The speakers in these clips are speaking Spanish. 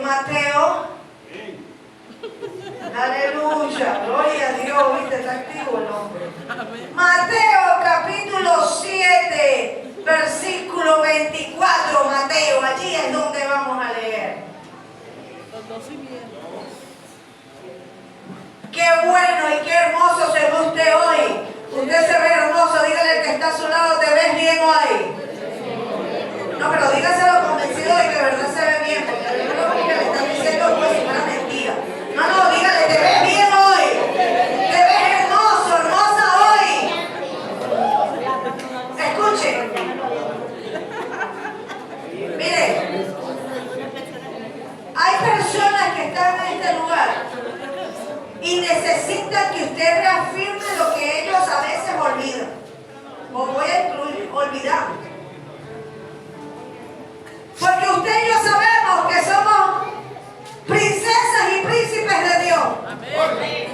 Mateo. Aleluya, gloria a Dios, viste, está activo el hombre. Mateo capítulo 7, versículo 24, Mateo, allí es donde vamos a leer. Qué bueno y qué hermoso se ve usted hoy. Usted se ve hermoso, dígale al que está a su lado, ¿te ves bien hoy? No, pero dígaselo convencido de que de verdad se ve bien, porque yo creo que le están diciendo pues una mentira. No, dígale, ¿te ves bien hoy? ¿Te ves hermoso, hermosa hoy? Escuche. Mire, hay personas que están en este lugar y necesitan que usted reafirme lo que ellos a veces olvidan. O voy a incluir, olvidar. Porque usted y yo sabemos que somos princesas y príncipes de Dios. Amén.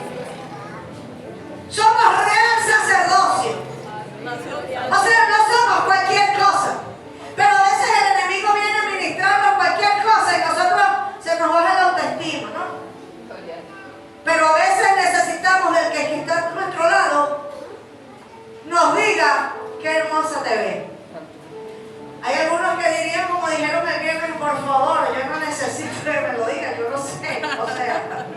Somos real sacerdocio. O sea, no somos cualquier cosa. Pero a veces el enemigo viene a ministrarnos cualquier cosa y nosotros se nos baja la autoestima, ¿no? Pero a veces necesitamos del que está a nuestro lado nos diga qué hermosa te ves. Hay algunos que dirían, como dijeron el viernes, por favor, yo no necesito que me lo digan, yo no sé, o sea.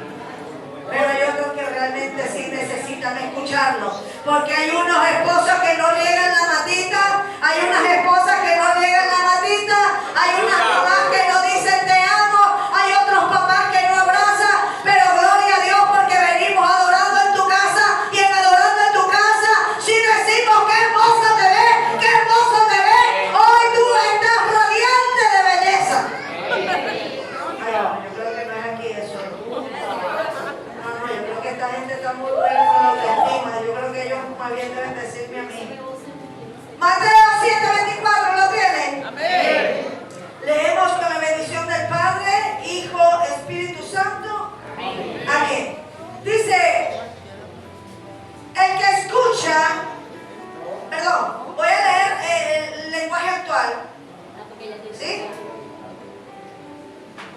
Pero yo creo que realmente sí necesitan escucharlo. Porque hay unos esposos que no llegan la matita, hay unas esposas que no llegan la matita, hay unas mamás que no dicen te amo, hay otros papás que no abrazan, pero gloria a Dios porque venimos adorando en tu casa y en adorando en tu casa, si decimos qué hermosa te ves, qué hermoso te ves, hoy tú estás radiante de belleza. Ay, yo creo que no es aquí eso. No, yo creo que esta gente está muy buena con la autoestima. Yo creo que ellos más bien deben decirme a mí. Mateo 7:24, ¿lo tienen? Amén. Leemos con la bendición del Padre, Hijo, Espíritu Santo. Amén. Amén. Dice, el que escucha, perdón, voy a leer el lenguaje actual. ¿Sí?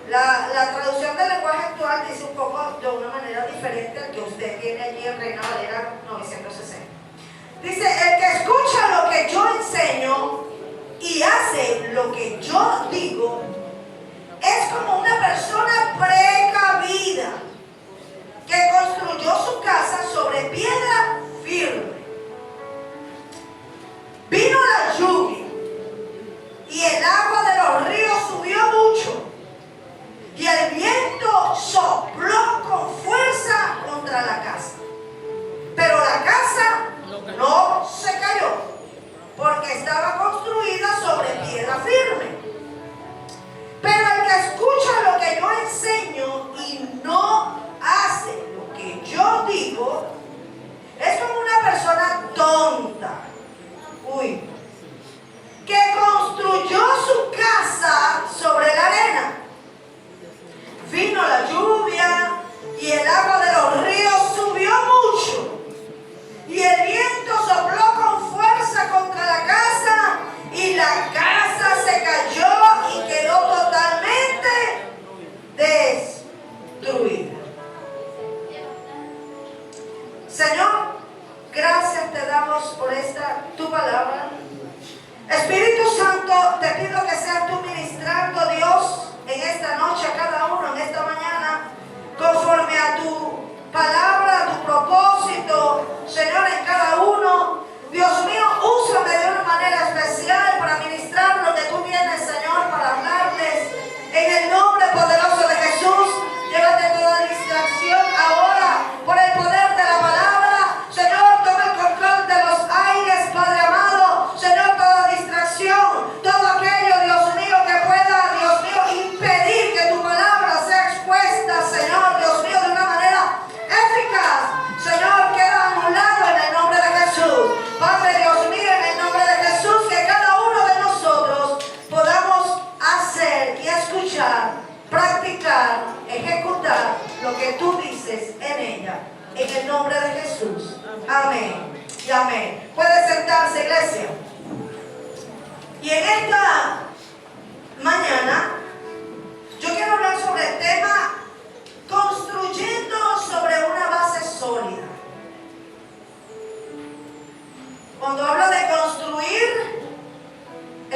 La traducción del lenguaje actual dice un poco de una manera diferente al que usted tiene allí en Reina Valera 960. Dice, el que escucha lo que yo enseño y hace lo que yo digo, es como una persona precavida que construyó su casa sobre piedra firme. Vino la lluvia y el agua de los ríos subió mucho. Y el viento sopló con fuerza contra la casa. Pero la casa no se cayó, porque estaba construida sobre piedra firme. Pero el que escucha lo que yo enseño y no hace lo que yo digo, es como una persona tonta. Que construyó su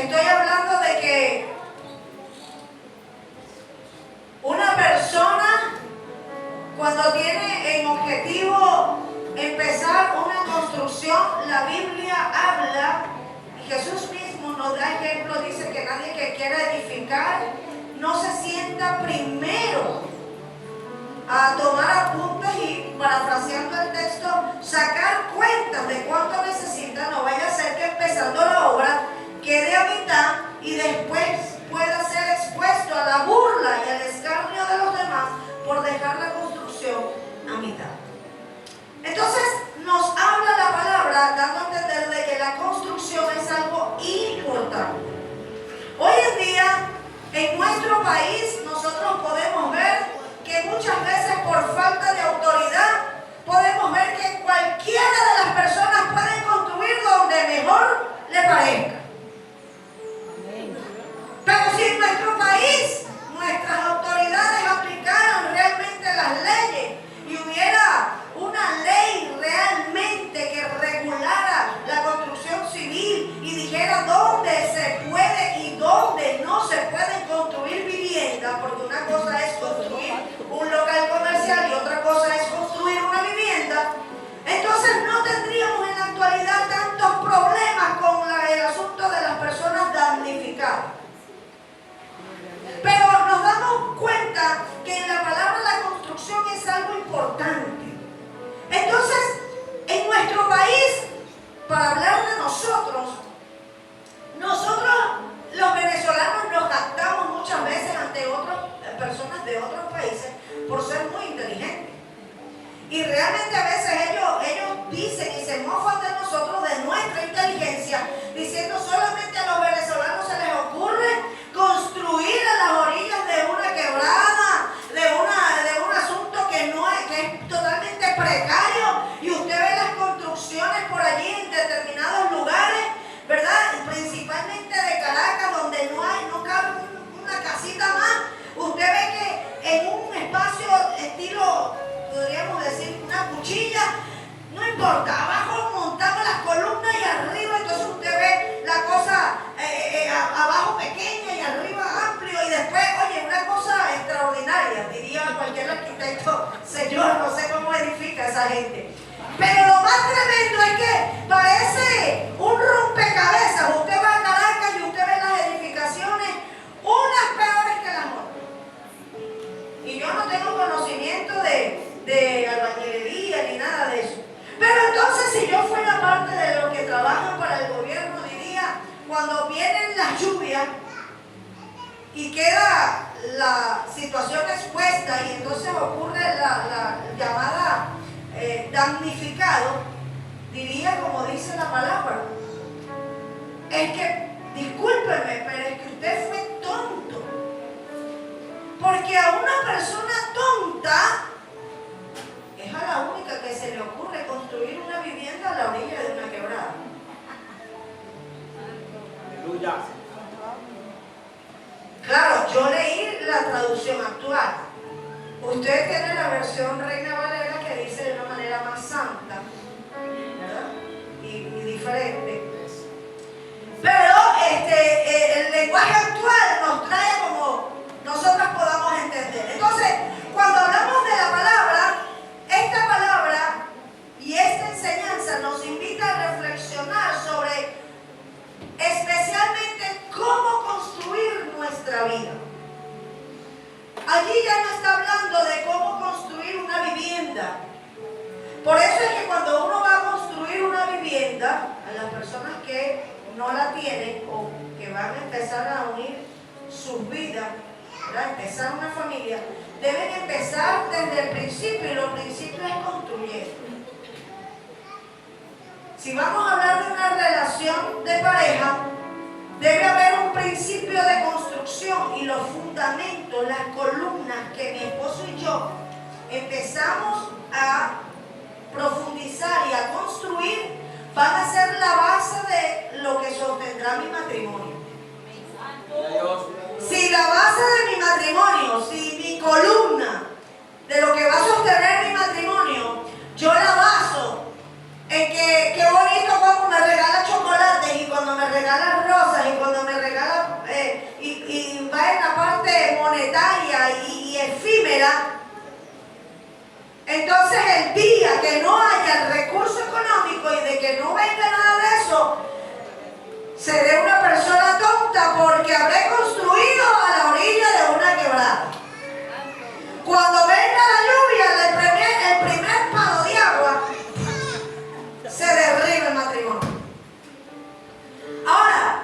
Estoy hablando de que una persona, cuando tiene en objetivo empezar una construcción, la Biblia habla, y Jesús mismo nos da ejemplo, dice que nadie que quiera edificar no se sienta primero a tomar apuntes y, parafraseando el texto, sacar cuentas de cuánto necesita. No vaya a ser que empezando la obra quede a mitad y después pueda ser expuesto a la burla y al escarnio de los demás por dejar la construcción a mitad. Entonces nos habla la palabra dando a entender de que la construcción es algo importante. Hoy en día en nuestro país nosotros podemos ver que muchas veces por falta de autoridad podemos ver que cualquiera de las personas puede construir donde mejor le parezca. Pero si en nuestro país nuestras autoridades aplicaran realmente las leyes y hubiera una ley realmente que regulara la construcción civil y dijera dónde se puede y dónde no se pueden construir viviendas, porque una cosa es construir un local comercial y otra cosa es construir una vivienda, entonces no tendríamos en la actualidad tantos problemas con el asunto de las personas damnificadas. Pero nos damos cuenta que en la palabra la construcción es algo importante. Entonces, en nuestro país, para hablar de nosotros los venezolanos nos jactamos muchas veces ante otras personas de otros países por ser muy inteligentes. Y realmente a veces ellos dicen y se mofan de nosotros, de nuestra inteligencia, diciendo solamente a los venezolanos se les ocurre construir a las orillas de una quebrada, de un asunto que es totalmente precario, y usted ve las construcciones por allí en determinados lugares, ¿verdad? Principalmente de Caracas, donde no cabe una casita más. Usted ve que en un espacio estilo, podríamos decir, una cuchilla, no importa, abajo montamos las columnas y arriba, entonces usted ve la cosa abajo pequeña y arriba amplio, y después, oye, una cosa extraordinaria, diría cualquier arquitecto, señor, no sé cómo edifica esa gente. Pero lo más tremendo es que parece un rompecabezas. Usted va a Caracas y usted ve las edificaciones, unas peores que las otras. Y yo no tengo conocimiento de albañilería ni nada de eso. Pero entonces, si yo fuera parte de los que trabajan para el gobierno, diría, cuando vienen las lluvias y queda la situación expuesta y entonces ocurre la llamada damnificado, diría como dice la palabra, es que, discúlpeme, pero es que usted fue tonto, porque a una persona tonta es a la única que se le ocurre construir una vivienda a la orilla de una quebrada. Aleluya. Claro, yo leí la traducción actual. Usted tiene la versión Reina Valera que dice de una manera más santa, ¿verdad? Y diferente. Pero el lenguaje actual nos trae como nosotros podamos entender. Entonces, cuando hablamos de la palabra, esta palabra y esta enseñanza nos invita a reflexionar sobre especialmente cómo construir nuestra vida. Allí ya no está hablando de cómo construir una vivienda. Por eso es que cuando uno va a construir una vivienda, a las personas que no la tienen o que van a empezar a unir sus vidas, ¿verdad? Empezar una familia, deben empezar desde el principio, y los principios es construyendo. Si vamos a hablar de una relación de pareja, debe haber un principio de construcción, y los fundamentos, las columnas que mi esposo y yo empezamos a profundizar y a construir van a ser la base de lo que sostendrá mi matrimonio. Si la base de mi matrimonio, si mi columna de lo que va a sostener mi matrimonio, yo la baso en que qué bonito cuando me regala chocolates y cuando me regala rosas y cuando me que no haya el recurso económico y de que no venga nada de eso, seré una persona tonta porque habré construido a la orilla de una quebrada. Cuando venga la lluvia, el primer palo de agua, se derriba el matrimonio. Ahora,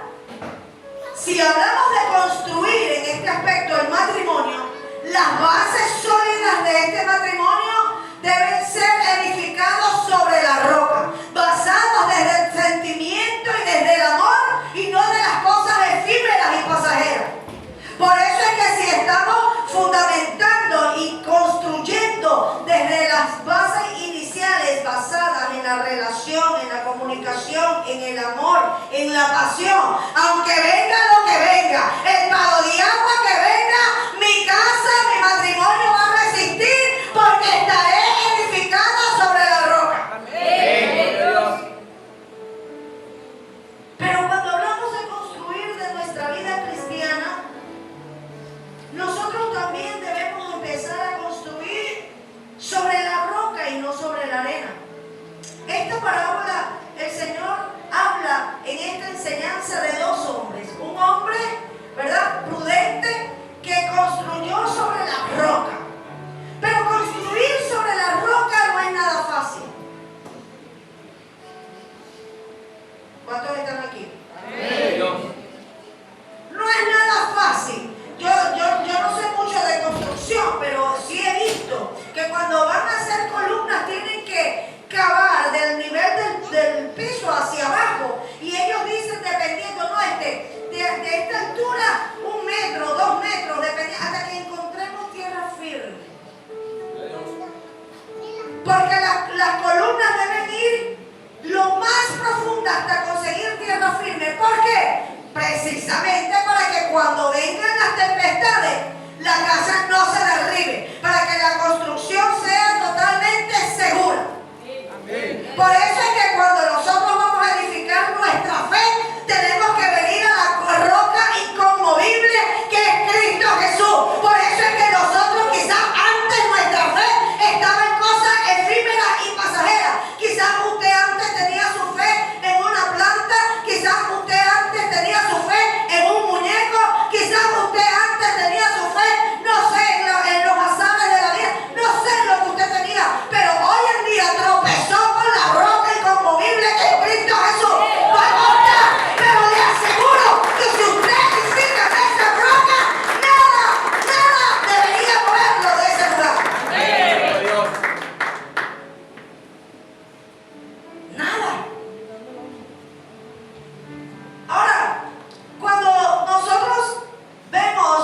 si hablamos de construir en este aspecto el matrimonio, las bases sólidas de este matrimonio deben ser edificados sobre la roca, basados desde el sentimiento y desde el amor y no de las cosas efímeras y pasajeras. Por eso es que si estamos fundamentando y construyendo desde las bases iniciales basadas en la relación, en la comunicación, en el amor, en la pasión, aunque venga lo que venga, el palo de agua que venga, mi casa, mi matrimonio va a resistir porque estaré edificado sobre la roca. Amén. Pero cuando hablamos de construir de nuestra vida cristiana, nosotros también debemos empezar a construir sobre la roca y no sobre la arena. Esta parábola, el Señor habla en esta enseñanza de dos hombres. Un hombre, ¿verdad?, prudente, que construyó sobre la roca. Pero construir sobre la roca no es nada fácil. ¿Cuántos están aquí? Amén. No es nada fácil. Yo no sé mucho de construcción, pero sí he visto que cuando van a hacer columnas tienen que cavar del nivel del piso hacia abajo, y ellos dicen, dependiendo, no de esta altura, 1 metro, 2 metros, dependiendo, hasta que encontremos tierra firme. Porque las columnas deben ir lo más profunda hasta conseguir tierra firme. ¿Por qué? Precisamente para que cuando vengan las tempestades, la casa no se derribe, para que la construcción sea totalmente segura. Por eso es que cuando nosotros vamos a edificar nuestra fe, tenemos que venir a la roca inconmovible que es Cristo Jesús. Por eso es que nosotros quizás antes nuestra fe estaba en cosas efímeras y pasajeras. Quizás usted antes tenía su fe en una planta, quizás usted antes tenía su fe en un muñeco, quizás usted antes tenía su fe, no sé, en los azares de la vida, no sé lo que usted tenía, pero hoy en día tropezó con la roca inconmovible que es Cristo Jesús. No importa, pero le aseguro que si usted edifica en esa roca, nada debería moverlo de ese lugar. Nada. Ahora, cuando nosotros vemos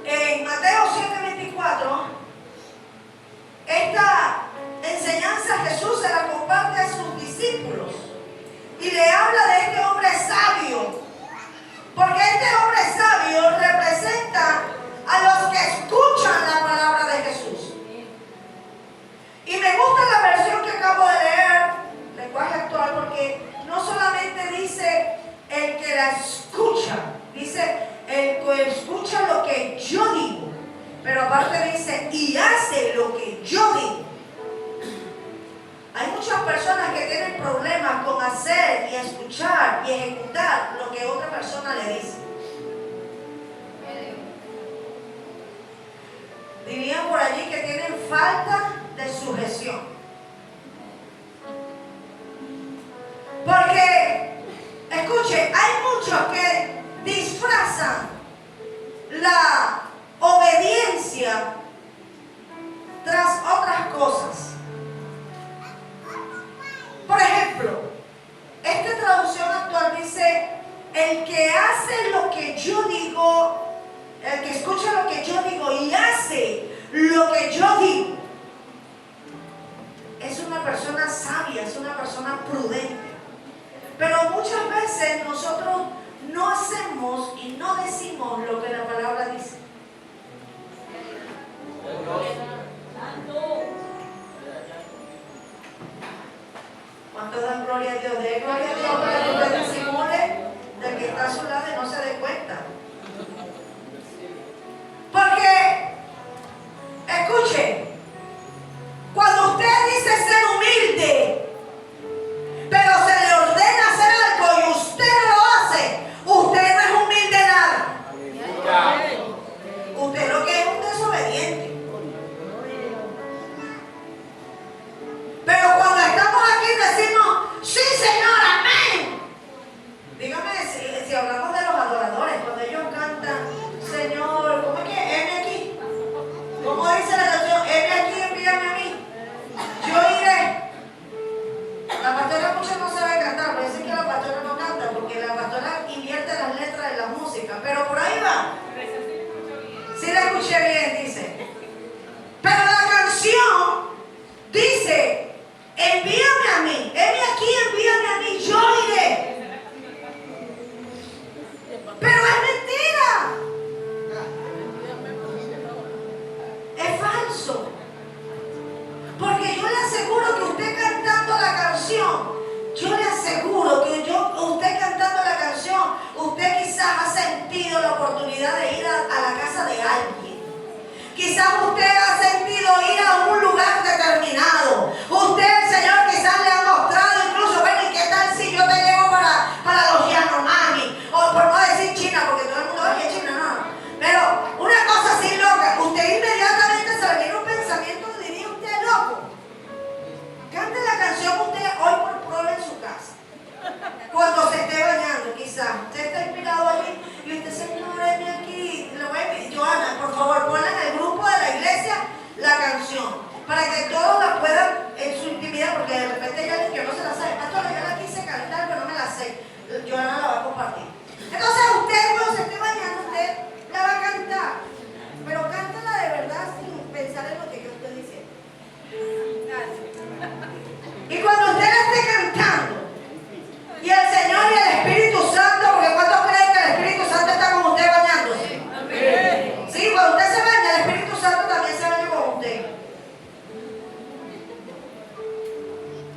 en Mateo 7:24, esta enseñanza Jesús se la comparte a sus discípulos y le habla de este hombre sabio, porque este hombre sabio representa a los que escuchan la palabra de Jesús. Y me gusta la versión que acabo de leer, lenguaje actual, porque no solamente dice el que la escucha, dice el que escucha lo que yo digo, pero aparte dice y hace lo que yo digo. Hay muchas personas que tienen problemas con hacer y escuchar y ejecutar lo que otra persona le dice. Dirían por allí que tienen falta de sujeción. Porque, escuche, hay muchos que disfrazan la obediencia tras otras cosas. Por ejemplo, esta traducción actual dice, el que hace lo que yo digo, el que escucha lo que yo digo y hace lo que yo digo, es una persona sabia, es una persona prudente. Pero muchas veces nosotros no hacemos y no decimos lo que la palabra dice. ¿Cuánto dan gloria a Dios? De gloria a Dios para que usted disimule del que está a su lado y no se dé cuenta. Porque, escuche, cuando sentido la oportunidad de ir a la casa de alguien. Quizás usted ha sentido ir a un lugar determinado. Usted, el Señor, quizás le ha mostrado incluso, bueno, ¿y qué tal si yo te llevo para los Yanomami? O por no decir China, porque todo el mundo oye China, no. Pero una cosa así loca, usted inmediatamente se le viene un pensamiento, diría usted, loco. Cante la canción usted hoy por prueba en su casa. Cuando se esté bañando, quizás. Usted está inspirado allí y usted, Señor, ven aquí. Le voy a pedir, Joana, por favor, ponla en el grupo de la iglesia la canción. Para que todos la puedan en su intimidad, porque de repente hay alguien que no se la sabe. Pastora, yo la quise cantar, pero no me la sé. Joana la va a compartir. Entonces, usted cuando se esté bañando, usted la va a cantar. Pero cántala de verdad sin pensar en lo que yo estoy diciendo. Y cuando usted la esté cantando, y el Señor y el Espíritu Santo, porque ¿cuántos creen que el Espíritu Santo está con usted bañándose? Amén. Sí, cuando usted se baña, el Espíritu Santo también se baña con usted.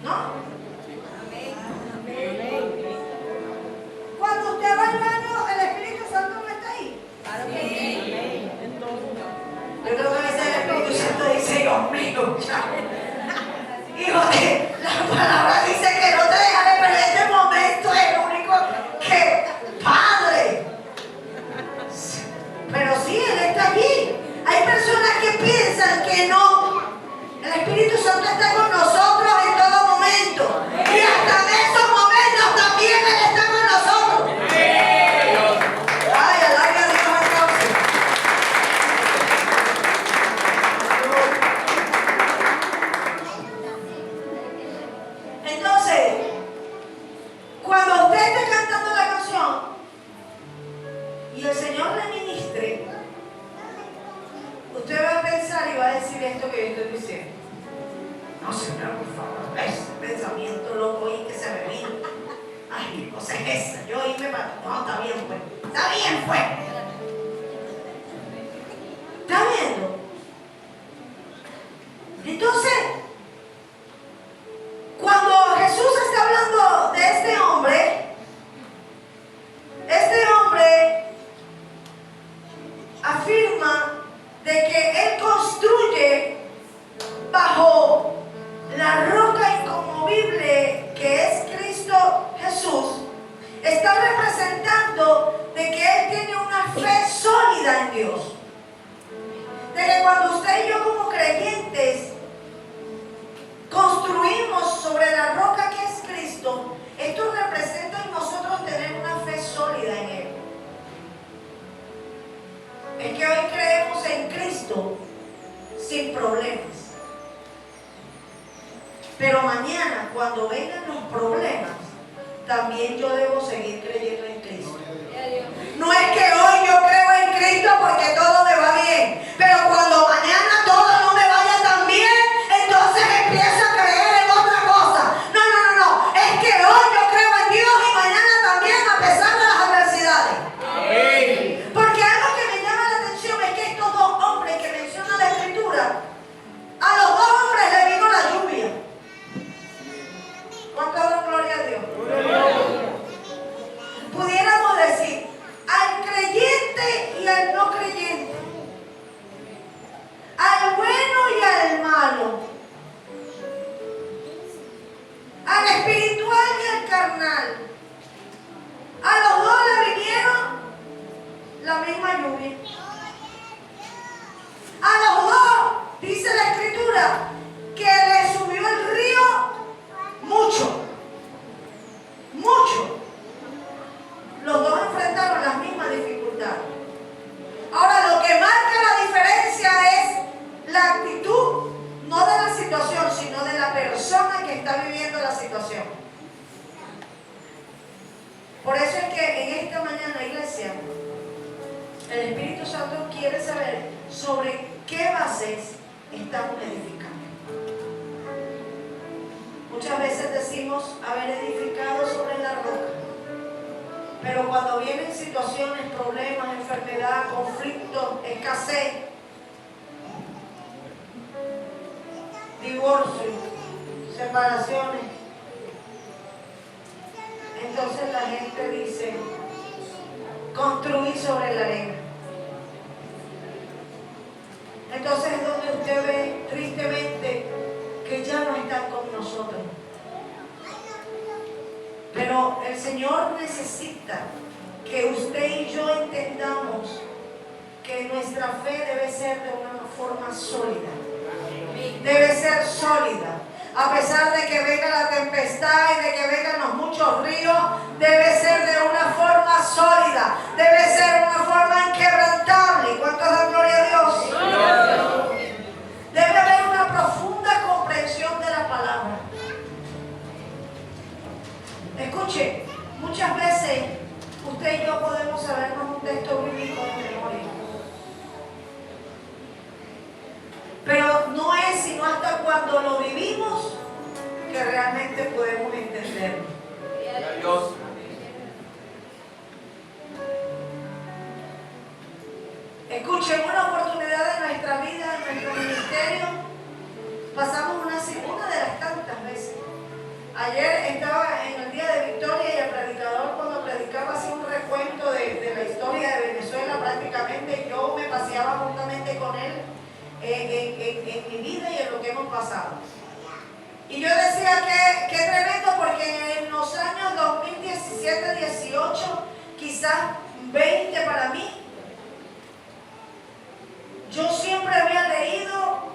¿No? Amén. Cuando usted va al baño, el Espíritu Santo no está ahí. Amén. Yo creo que a veces el Espíritu Santo dice, Dios mío, hijo, la palabra dice que no te dejaré, pero en este momento es lo único que, Padre. Pero sí, Él está allí. Hay personas que piensan que no. El Espíritu Santo está con nosotros en todo momento. Y hasta en esos momentos también Él está con nosotros. Ay, alabe a Dios entonces. Entonces, cuando usted esté cantando la canción y el Señor le ministre, usted va a pensar y va a decir esto que yo estoy diciendo. No, Señor, por favor, ese pensamiento loco ahí que se me vino. Ay, qué cosa es esa. Yo irme para... No, está bien, pues. Está bien, pues. ¿Está viendo? Entonces, cuando Jesús está hablando de este hombre afirma de que Él construye bajo la roca inconmovible que es Cristo Jesús. Está representando de que Él tiene una fe sólida en Dios. De que cuando usted y yo como creyentes construimos sobre la roca que es Cristo, esto representa en nosotros tener una fe sólida en Él. Es que hoy creemos en Cristo sin problemas. Pero mañana, cuando vengan los problemas, también yo debo seguir creyendo en Cristo. No es que hoy yo creo en Cristo porque todo me va bien, pero cuando mañana todo no me vaya tan bien, entonces empiezo a creer en otra cosa. No. Es que hoy yo creo en Dios y mañana también, a pesar de las adversidades. Amén. Porque algo que me llama la atención es que estos dos hombres que menciona la Escritura, a los dos hombres le vino la lluvia. ¿Cuánto dan gloria a Dios? Pudiéramos decir, al creyente y al no creyente, al bueno y al malo, al espiritual y al carnal, a los dos le vinieron la misma lluvia. A los dos, dice la Escritura, que le subió el río mucho. Los dos enfrentaron las mismas dificultades. Ahora, lo que marca la diferencia es la actitud, no de la situación, sino de la persona que está viviendo la situación. Por eso es que en esta mañana, iglesia, el Espíritu Santo quiere saber sobre qué bases estamos edificando. Muchas veces decimos haber edificado sobre la roca, pero cuando vienen situaciones, problemas, enfermedad, conflictos, escasez, divorcio, separaciones, entonces la gente dice, construir sobre la arena. Entonces es donde usted ve tristemente que ya no están con nosotros. Pero el Señor necesita que usted y yo entendamos que nuestra fe debe ser de una forma sólida. Debe ser sólida. A pesar de que venga la tempestad y de que vengan los muchos ríos, debe ser de una forma sólida. Debe ser una forma inquebrantable. ¿Cuántos dan gloria a Dios? Debe haber una profunda comprensión de la palabra. Escuche, muchas veces usted y yo podemos sabernos un texto bíblico de memoria. Pero no es sino hasta cuando lo vivimos que realmente podemos entenderlo. Escuchen, una oportunidad de nuestra vida, en nuestro ministerio, pasamos una de las tantas veces. Ayer estaba en el día de Victoria y el predicador, cuando predicaba, hacía un recuento de la historia de Venezuela prácticamente. Yo me paseaba juntamente con él en mi vida y en lo que hemos pasado. Y yo decía que tremendo, porque en los años 2017, 18, quizás 20 para mí, yo siempre había leído: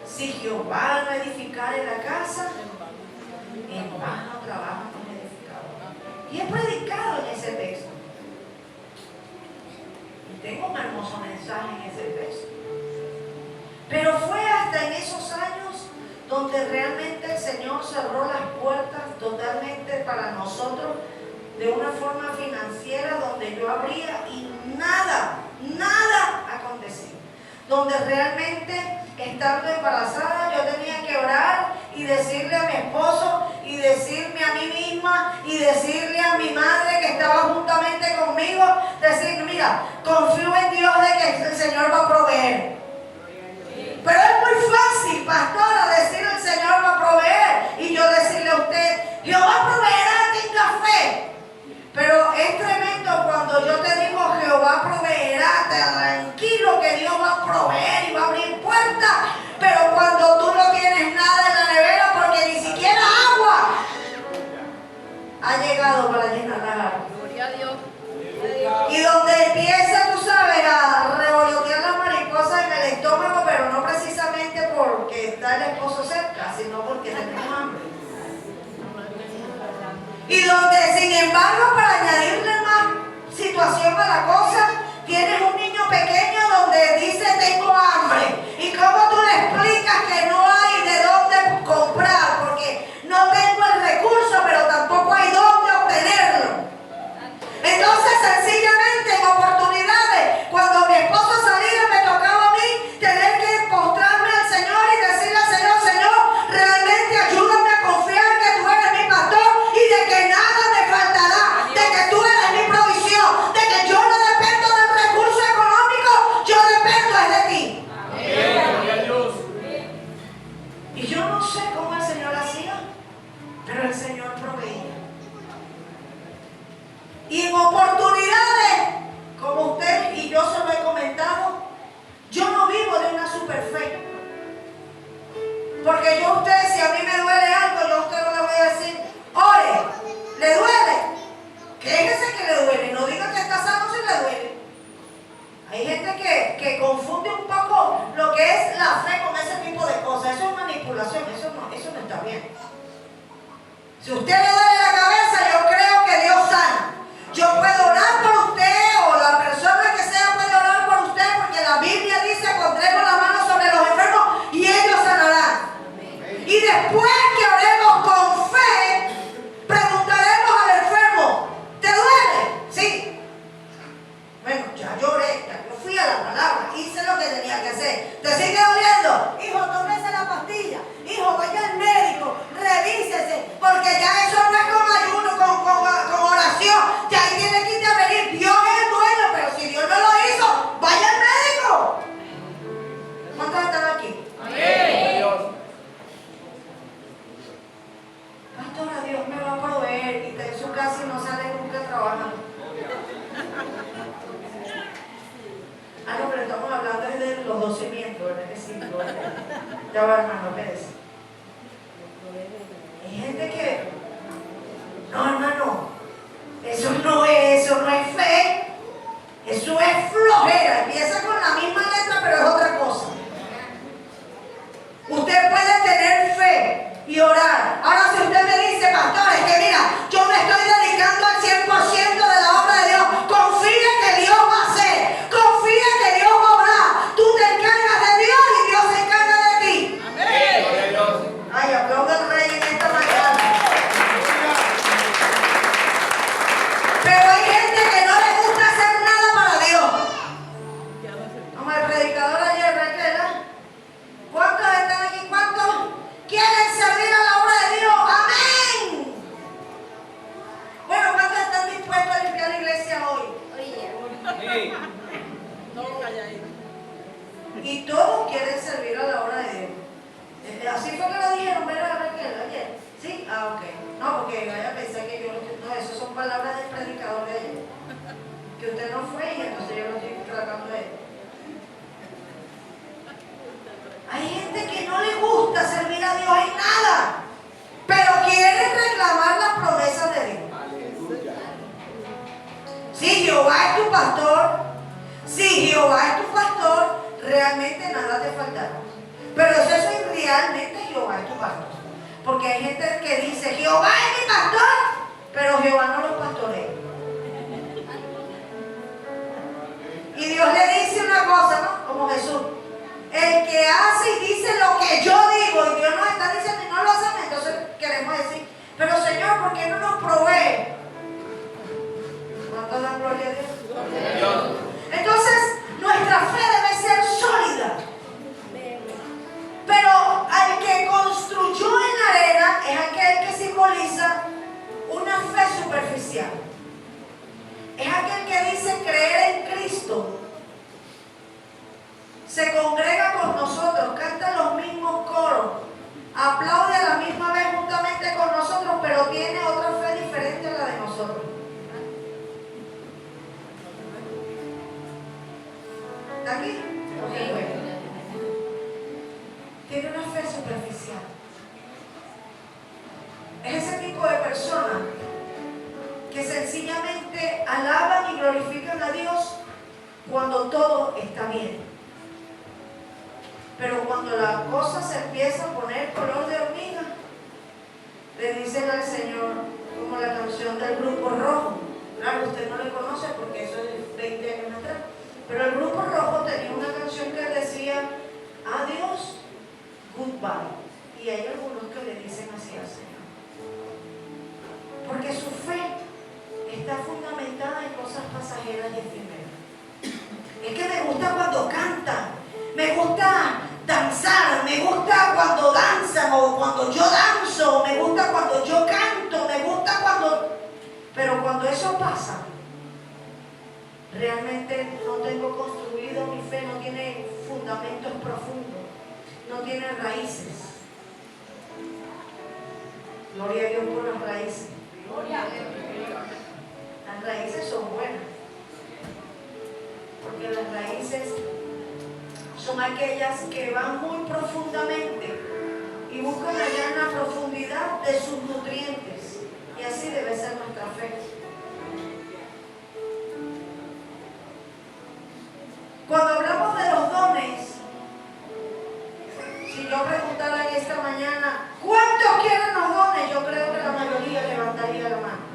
si Jehová no edificare la casa, en vano trabajan los edificadores. Y he predicado en ese texto. Y tengo un hermoso mensaje en ese texto. Pero fue hasta en esos años donde realmente el Señor cerró las puertas totalmente para nosotros de una forma financiera, donde yo abría y nada acontecía. Donde realmente, estando embarazada, yo tenía que orar y decirle a mi esposo y decirme a mí misma y decirle a mi madre que estaba juntamente conmigo, decirle: mira, confío en Dios de que el Señor va a proveer. Pero es muy fácil, pastora, decirle: el Señor va a proveer, y yo decirle a usted: Jehová proveerá, tenga fe. Pero es tremendo cuando yo te digo: Jehová proveerá, tranquilo que Dios va a proveer y va a abrir puertas. Pero cuando tú no tienes nada en la nevera, porque ni siquiera agua ha llegado para llenar la agua. Gloria a Dios. Y donde empieza, tú sabes, a revolotear las mariposas en el estómago, pero no precisamente porque está el esposo cerca, sino porque tenemos hambre. Y donde, sin embargo, para añadirle más situación a la cosa, tienes un niño pequeño donde dice: tengo hambre. ¿Y cómo tú le explicas que no hay de dónde comprar? Porque no tengo el recurso, pero tampoco hay dónde obtenerlo. Entonces, sencillamente, en oportunidades, cuando mi esposo salía, me tocaba a mí tener que postrarme al Señor y decirle al Señor: Señor, realmente ayúdame a confiar que tú eres mi pastor y de que nada me faltará, de que tú eres mi provisión, de que yo no dependo del recurso económico, yo dependo es de ti. Y yo no sé cómo el Señor hacía, pero el Señor proveía. Y en oportunidades, como usted y yo se lo he comentado, yo no vivo de una super fe. Porque yo a usted, si a mí me duele algo, yo a usted no le voy a decir: ore, ¿le duele? Quéjese que le duele, no diga que está sano si le duele. Hay gente que confunde un poco lo que es la fe con ese tipo de cosas. Eso es manipulación, eso no está bien. Si usted le duele la cabeza, yo creo que Dios sana. Yo puedo orar por usted, o la persona que sea puede orar por usted, porque la Biblia dice: pondremos la mano sobre los enfermos y ellos sanarán. Y después que oremos con fe, preguntaremos al enfermo: ¿te duele? Sí. Bueno, ya lloré, ya yo fui a la palabra, hice lo que tenía que hacer. ¿Te sigue doliendo? Hijo, tómese la pastilla. Hijo, vaya al médico, revísese, porque ya eso no es con ayuno, con oración. Ya ahí tiene que intervenir. Dios es el dueño, pero si Dios no lo hizo, vaya al médico. ¿Cuántos están aquí? Amén. Pastora, Dios me va a proveer, y está en su casa y no sale nunca trabajando. verdad que sí. Ya va, hermano Pérez. Hay gente que, no, hermano, eso no es fe, eso es flojera. Empieza con la misma letra, pero es otra cosa. Usted puede tener fe y orar. Ahora, si usted me dice, pastor, es que mira, yo me estoy dedicando al 100% de la obra de Dios, confía que Dios va a hacer, confía que Dios va a obrar. Tú te encargas de Dios y Dios se encarga de ti. Amén. Ay, aplauda al rey en esta mañana. Pero hay gente que no le gusta hacer nada para Dios. Como el predicador ayer, Raquel, ¿cuántos están aquí? ¿Cuántos quieren servir a la obra de Dios? ¡Amén! Bueno, ¿cuántos están dispuestos a limpiar la iglesia hoy? Sí. Y todos quieren servir a la obra de Dios. Así fue que lo dijeron, ¿verdad, Raquel, ayer? ¿Sí? Ah, ok. No, porque vaya a pensar que yo no, eso son palabras del predicador de ayer. Que usted no fue y entonces yo lo estoy tratando de él. Hay gente que no le gusta servir a Dios en nada, pero quiere reclamar las promesas de Dios. Aleluya. Si Jehová es tu pastor, si Jehová es tu pastor, realmente nada te faltará. Pero eso es realmente Jehová es tu pastor. Porque hay gente que dice, Jehová es mi pastor, pero Jehová no los pastorea. Y Dios le dice una cosa, ¿no? Como Jesús. El que hace y dice lo que yo digo, y Dios nos está diciendo y no lo hacemos, entonces queremos decir, pero Señor, ¿por qué no nos provee? ¿Cuánto dan gloria a Dios? Entonces, nuestra fe debe ser sólida. Pero al que construyó en la arena es aquel que simboliza una fe superficial. Es aquel que dice creer en Cristo. Se congrega con nosotros, canta los mismos coros, aplaude a la misma vez juntamente con nosotros, pero tiene otra fe diferente a la de nosotros. ¿Está aquí? Okay, bueno. Tiene una fe superficial. Es ese tipo de personas que sencillamente alaban y glorifican a Dios cuando todo está bien. Pero cuando la cosa se empieza a poner color de hormiga, le dicen al Señor, como la canción del Grupo Rojo. Claro, usted no le conoce porque eso es 20 años atrás. Pero el Grupo Rojo tenía una canción que decía, adiós, goodbye. Y hay algunos que le dicen así al Señor. Porque su fe está fundamentada en cosas pasajeras y efímeras. Es que me gusta cuando cantan, me gusta danzar, me gusta cuando danzan o cuando yo danzo, me gusta cuando yo canto, me gusta cuando... Pero cuando eso pasa, realmente no tengo construido mi fe, no tiene fundamentos profundos, no tiene raíces. Gloria a Dios por las raíces. Las raíces son buenas, porque las raíces son aquellas que van muy profundamente y buscan hallar la profundidad de sus nutrientes, y así debe ser nuestra fe. Cuando hablamos de los dones, si yo preguntara en esta mañana ¿cuántos quieren los dones? Yo creo que la mayoría levantaría la mano.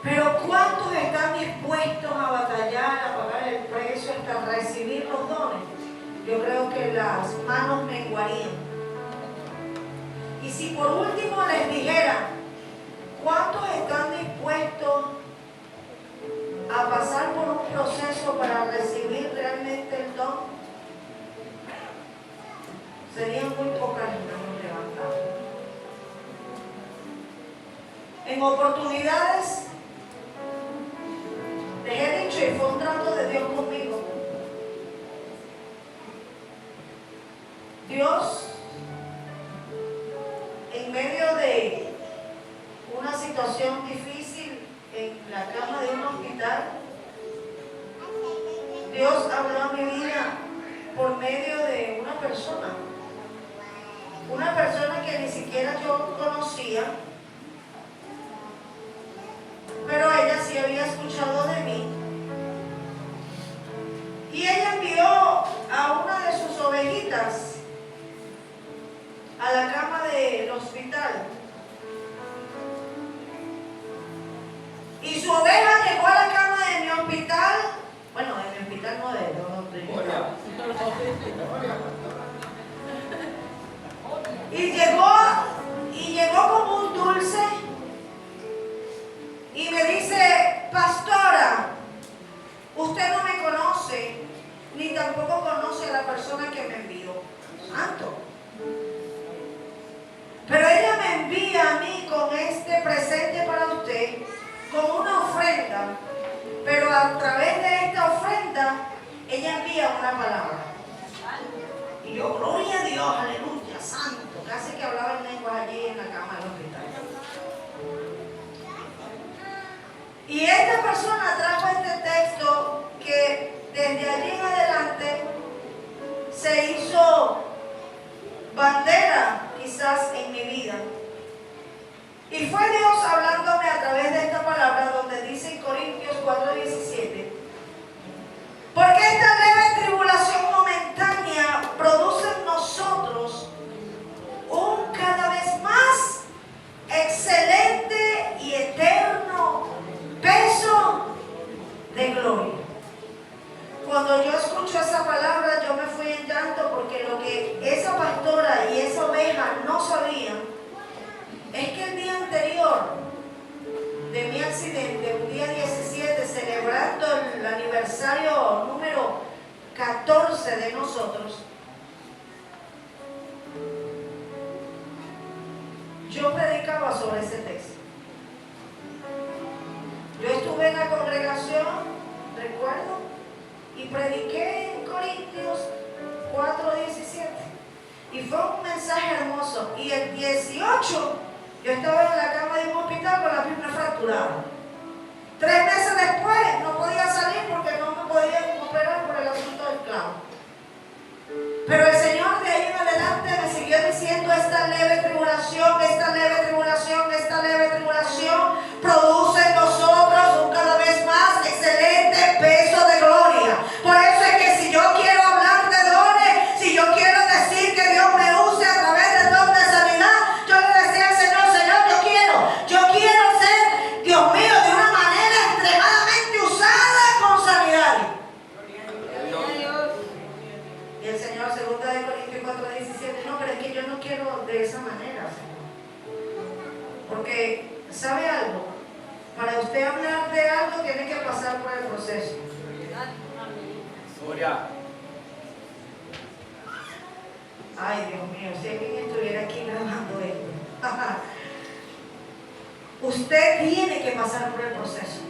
Pero ¿cuántos están dispuestos a batallar, a pagar el precio hasta recibir los dones? Yo creo que las manos menguarían. Y si por último les dijera, ¿cuántos están dispuestos a pasar por un proceso para recibir realmente el don? Serían muy pocas las manos levantadas. En oportunidades dejé dicho, y fue un trato de Dios conmigo. Dios, en medio de una situación difícil en la cama de un hospital, Dios habló a mi vida por medio de una persona que ni siquiera yo conocía, pero ella sí había escuchado de mí. Y ella envió a una de sus ovejitas a la cama del hospital. Y su oveja llegó a la cama de mi hospital. Bueno, de mi hospital no, de donde yo estaba. Y llegó como un dulce. Y me dice: pastora, usted no me conoce, ni tampoco conoce a la persona que me envió. Santo. Pero ella me envía a mí con este presente para usted, con una ofrenda. Pero a través de esta ofrenda, ella envía una palabra. Y yo, gloria a Dios, aleluya, santo. Casi que hablaba en lenguas allí en la cama del hospital. Y esta persona trajo este texto que desde allí en adelante se hizo bandera quizás en mi vida. Y fue Dios hablándome a través de esta palabra donde dice en Corintios 4:17: porque esta leve tribulación momentánea produce en nosotros un cada vez más excelente y eterno peso de gloria. Cuando yo escucho esa palabra, yo me fui en llanto, porque lo que esa pastora y esa oveja no sabían es que el día anterior de mi accidente, un día 17, celebrando el aniversario número 14 de nosotros, yo predicaba sobre ese texto. Yo estuve en la congregación, recuerdo, y prediqué en Corintios 4:17. Y fue un mensaje hermoso. Y el 18, yo estaba en la cama de un hospital con la pierna fracturada. 3 meses después no podía salir porque no me podían operar por el asunto del clavo. Pero el Señor de ahí en adelante me siguió diciendo: esta leve tribulación, esta leve tribulación, esta leve tribulación produce en nosotros un cada vez más excelente peso de gloria. Por eso es que si yo quiero hablar de dones, si yo quiero decir que Dios me use a través del don de sanidad, yo le decía al Señor: Señor, yo quiero ser, Dios mío, de una manera extremadamente usada con sanidad. Y el Señor, 2 Corintios 4:17, no, pero es que yo no quiero de esa manera, porque, ¿sabe algo? Para usted hablar de algo tiene que pasar por el proceso. Ay, Dios mío, si alguien estuviera aquí grabando esto. Usted tiene que pasar por el proceso.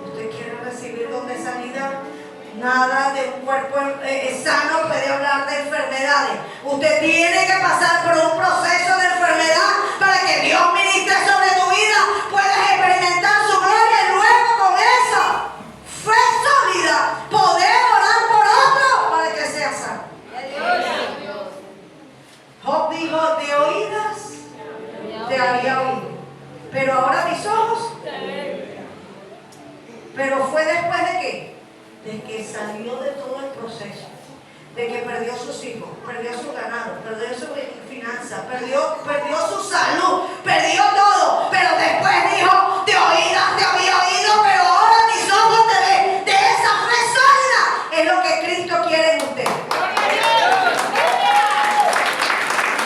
Usted quiere recibir don de sanidad. Nada de un cuerpo sano puede hablar de enfermedades. Usted tiene que pasar por un proceso de enfermedad para que Dios ministre sobre tu vida, puedas experimentar su gloria y luego con esa fe sólida poder orar por otro para que sea sano. Job dijo: de oídas te había oído, pero ahora mis ojos. Pero fue después de qué? De que salió de todo el proceso, de que perdió sus hijos, perdió su ganado, perdió su finanza, perdió su salud, perdió todo, pero después dijo: de oídas te había oído, pero ahora mis ojos te ven. De esa fe sólida es lo que Cristo quiere en usted.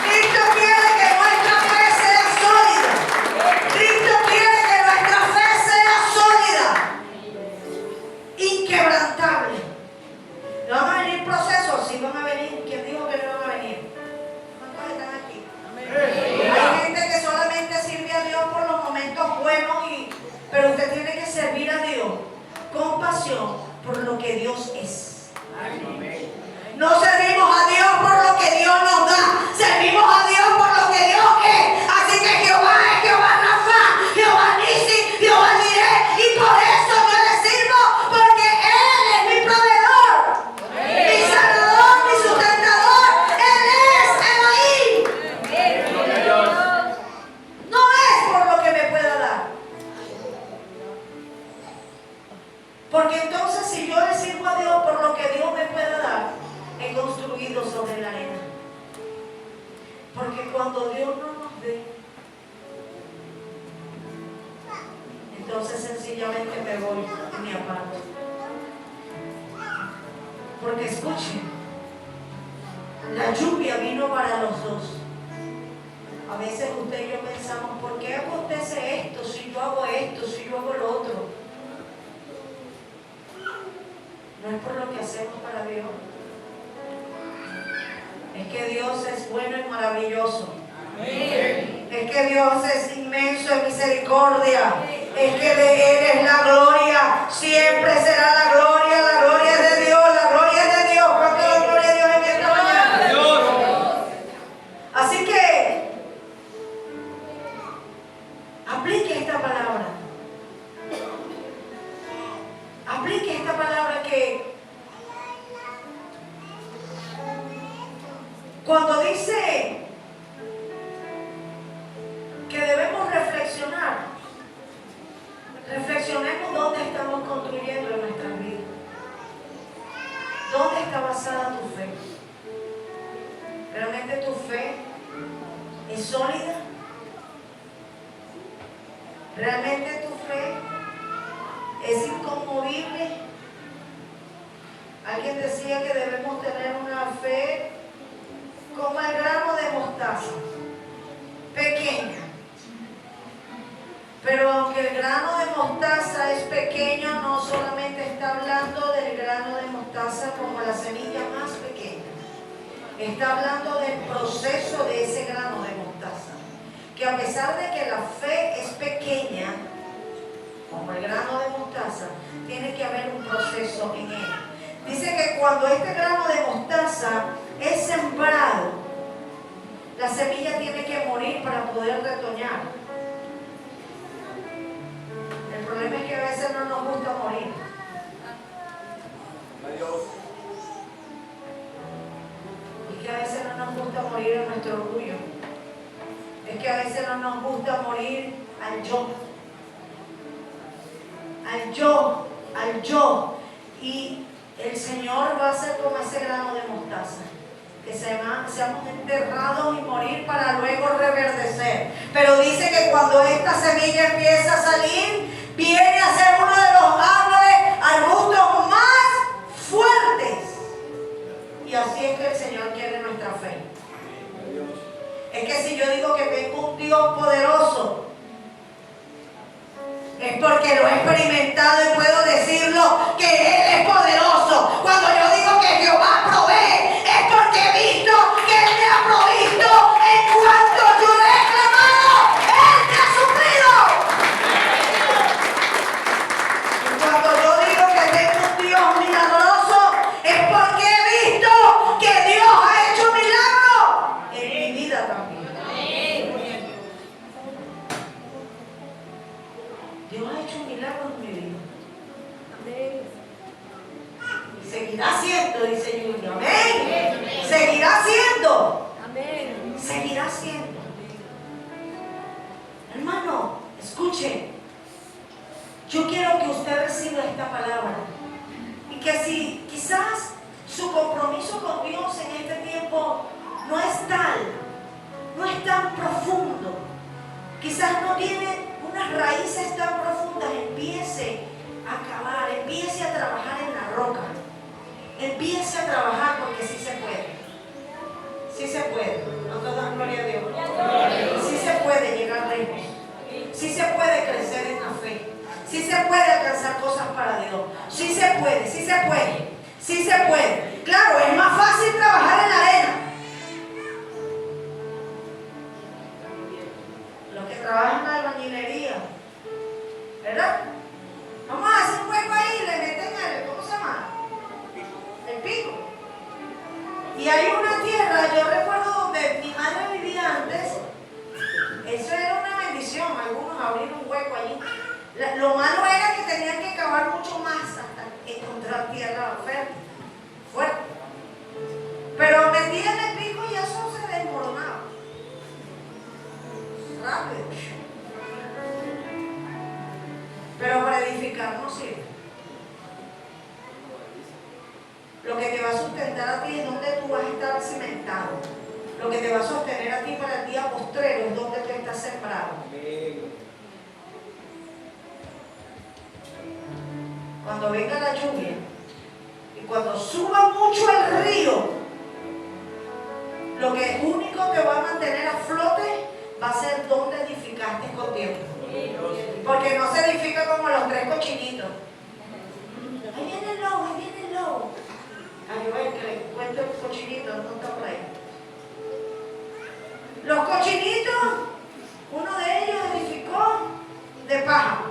Cristo quiere que nuestra fe sea sólida. Cristo quiere que nuestra fe sea sólida, inquebrantable. ¿No van a venir procesos? Sí van a venir. ¿Quién dijo que no van a venir? ¿Cuántos están aquí? Hay gente que solamente sirve a Dios por los momentos buenos, pero usted tiene que servir a Dios con pasión por lo que Dios es. No servimos a Dios por lo que Dios nos da, servimos a Dios por lo que Dios es. Así que Jehová es Jehová Rafa, Jehová Nisi, Jehová Jireh, y por eso yo le sirvo, porque Él es mi proveedor. Porque entonces si yo le sirvo a Dios por lo que Dios me pueda dar, he construido sobre la arena. Porque cuando Dios no nos dé, entonces sencillamente me voy y me aparto. Porque escuchen, la lluvia vino para los dos. A veces usted y yo pensamos, ¿por qué acontece esto? Si yo hago esto, si yo hago lo otro. No es por lo que hacemos para Dios. Es que Dios es bueno y maravilloso. Amén. Es que Dios es inmenso en misericordia. Es que de Él es la gloria. Siempre será la gloria. La gloria es de Dios. La gloria es de Dios. ¿Cuánto es la gloria de Dios en esta mañana? Así que aplique esta palabra. Aplique esta palabra que cuando dice que debemos reflexionar, reflexionemos dónde estamos construyendo en nuestras vidas. ¿Dónde está basada tu fe? ¿Realmente tu fe es sólida? ¿Realmente tu fe es inconmovible? Alguien decía que debemos tener una fe como el grano de mostaza, pequeña. Pero aunque el grano de mostaza es pequeño, no solamente está hablando del grano de mostaza como la semilla más pequeña. Está hablando del proceso de ese grano de mostaza. Que a pesar de que la fe es pequeña, como el grano de mostaza, tiene que haber un proceso en él. Dice que cuando este grano de mostaza es sembrado, la semilla tiene que morir para poder retoñar. El problema es que a veces no nos gusta morir. Y que a veces no nos gusta morir en nuestro orgullo. Es que a veces no nos gusta morir al yo. Al yo, al yo. Y el Señor va a ser como ese grano de mostaza. Que seamos enterrados y morir para luego reverdecer. Pero dice que cuando esta semilla empieza a salir, viene a ser uno de los árboles, arbustos más fuertes. Y así es que el Señor quiere nuestra fe. Es que si yo digo que tengo un Dios poderoso, es porque lo he experimentado y puedo decirlo que Él es poderoso. Cuando yo digo que Jehová provee, es porque he visto que Él me ha provisto en cuanto yo le he clamado. Él me ha suplido. Y cuando yo digo que tengo un Dios milagroso, es porque he visto que Dios ha hecho milagros en mi vida también. Dios ha hecho milagros en mi vida. Y seguirá haciendo, dice Julio. Amén. Seguirá haciendo. Seguirá haciendo. Hermano, escuche. Yo quiero que usted reciba esta palabra. Y que si quizás su compromiso con Dios en este tiempo no es tal, no es tan profundo, quizás no tiene unas raíces tan profundas, empiece a cavar, empiece a trabajar en la roca, empiece a trabajar porque sí se puede. Sí se puede. ¿Cuánto dan gloria a Dios? Sí se puede llegar lejos. Sí se puede crecer en la fe. Sí se puede alcanzar cosas para Dios. Sí se puede, sí se puede. Sí se puede. Claro, es más fácil trabajar en la arena. Los que trabajan en la albañilería, ¿verdad? Vamos a hacer un hueco ahí, le meten el, ¿cómo se llama? El pico. Y hay una tierra, yo recuerdo donde mi madre vivía antes, eso era una bendición, algunos abrieron un hueco allí. Lo malo era que tenían que cavar mucho más hasta encontrar tierra fértil, fuerte. Pero metían el pico y eso se desmoronaba. Rápido. Pero para edificar no sirve. sustentar a ti es donde tú vas a estar cimentado. Lo que te va a sostener a ti para el día postrero es donde tú estás sembrado. Cuando venga la lluvia y cuando suba mucho el río, lo que único te va a mantener a flote va a ser donde edificaste con tiempo. Porque no se edifica como los 3 cochinitos. Ahí viene el lobo, ahí viene el lobo. Ay, yo que le cuento el cochinito, no está por ahí. Los cochinitos, uno de ellos edificó de paja.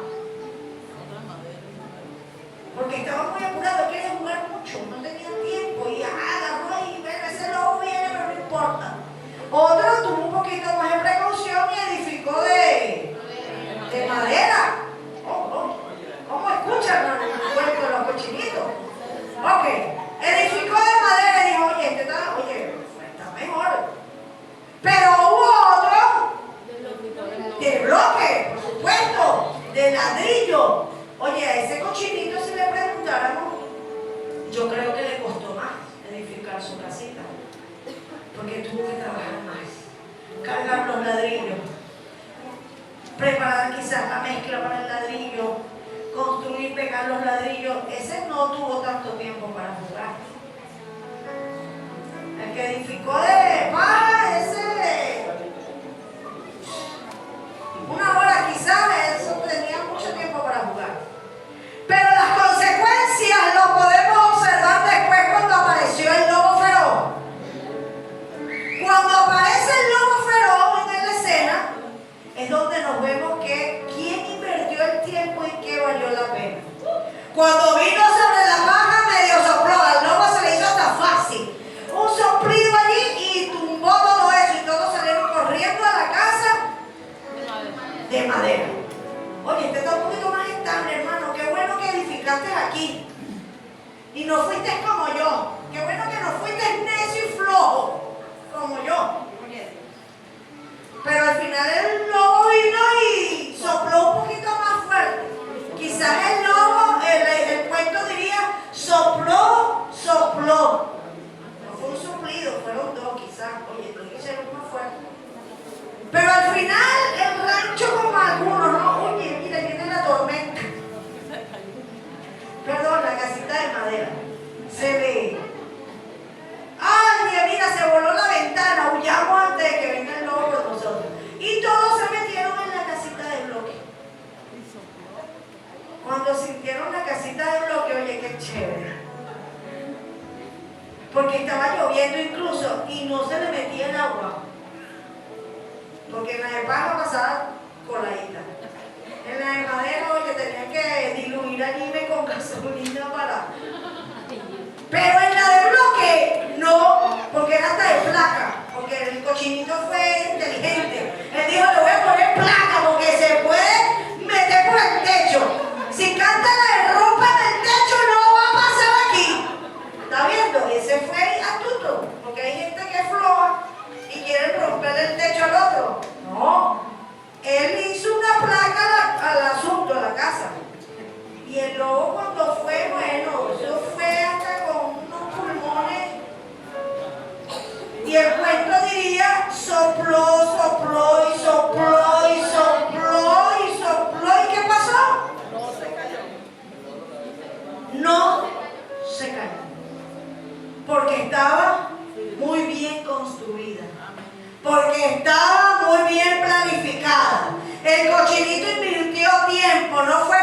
Porque estaba muy apurado, quería jugar mucho, no tenía tiempo y agarró y bueno, ese lobo viene, pero no importa. Otro tuvo un poquito más de precaución y edificó de madera. ¿Cómo escuchan los cochinitos? Ok, edificó de madera y dijo, oye, está mejor. Pero hubo otro de bloque, por supuesto, de ladrillo. Oye, a ese cochinito, si le preguntáramos, yo creo que le costó más edificar su casita, porque tuvo que trabajar más, cargar los ladrillos, preparar quizás la mezcla para el ladrillo, construir, pegar los ladrillos. Ese no tuvo tanto tiempo para jugar. El que edificó de paja, ese una hora quizás, eso tenía mucho tiempo para jugar. Pero las consecuencias lo podemos observar después cuando apareció el lobo feroz. Cuando aparece el lobo feroz en la escena, es donde nos vemos que quién invirtió el tiempo y qué valió la pena. Cuando vino sobre la paja medio sopló, al lobo se le hizo hasta fácil. Un soplido allí y tumbó todo eso y todos salieron corriendo a la casa de madera. Oye, este está un poquito más estable, hermano. Qué bueno que edificaste aquí. Y no fuiste como yo. Qué bueno que no fuiste necio y flojo como yo. Pero al final el lobo vino y sopló un poquito más fuerte. Quizás el lobo, el cuento diría, sopló. No fue un soplido, fueron 2 quizás. Oye, tú hicieron más fuerte. Pero al final el rancho como algunos, ¿no? Oye, mira, viene la tormenta. Perdón, la casita de madera. Se ve. Ay, mira, se voló la ventana. Huyamos antes de que venga el lobo con nosotros. Y todos se metieron en la casita de bloque. Cuando sintieron la casita de bloque, oye, qué chévere. Porque estaba lloviendo incluso y no se le metía el agua. Porque en la de paja pasaba coladita. En la de madera, oye, tenían que diluir allí con gasolina para... Pero en la de bloque, no, porque era hasta de placa. Porque el cochinito fue inteligente. Él dijo, le voy a poner placa porque se puede meter por el techo. Si canta la de rompa en el techo, no va a pasar aquí. ¿Está viendo? Ese fue astuto. Porque hay gente que es floja y quieren romper el techo al otro. No, él hizo una placa al asunto, a la casa. Y el lobo cuando fue, bueno, eso fue hasta con unos pulmones. Y el cuento diría, sopló y sopló y sopló y sopló. ¿Y qué pasó? No se cayó. Porque estaba muy bien construida. Porque estaba muy bien planificada. El cochinito invirtió tiempo, no fue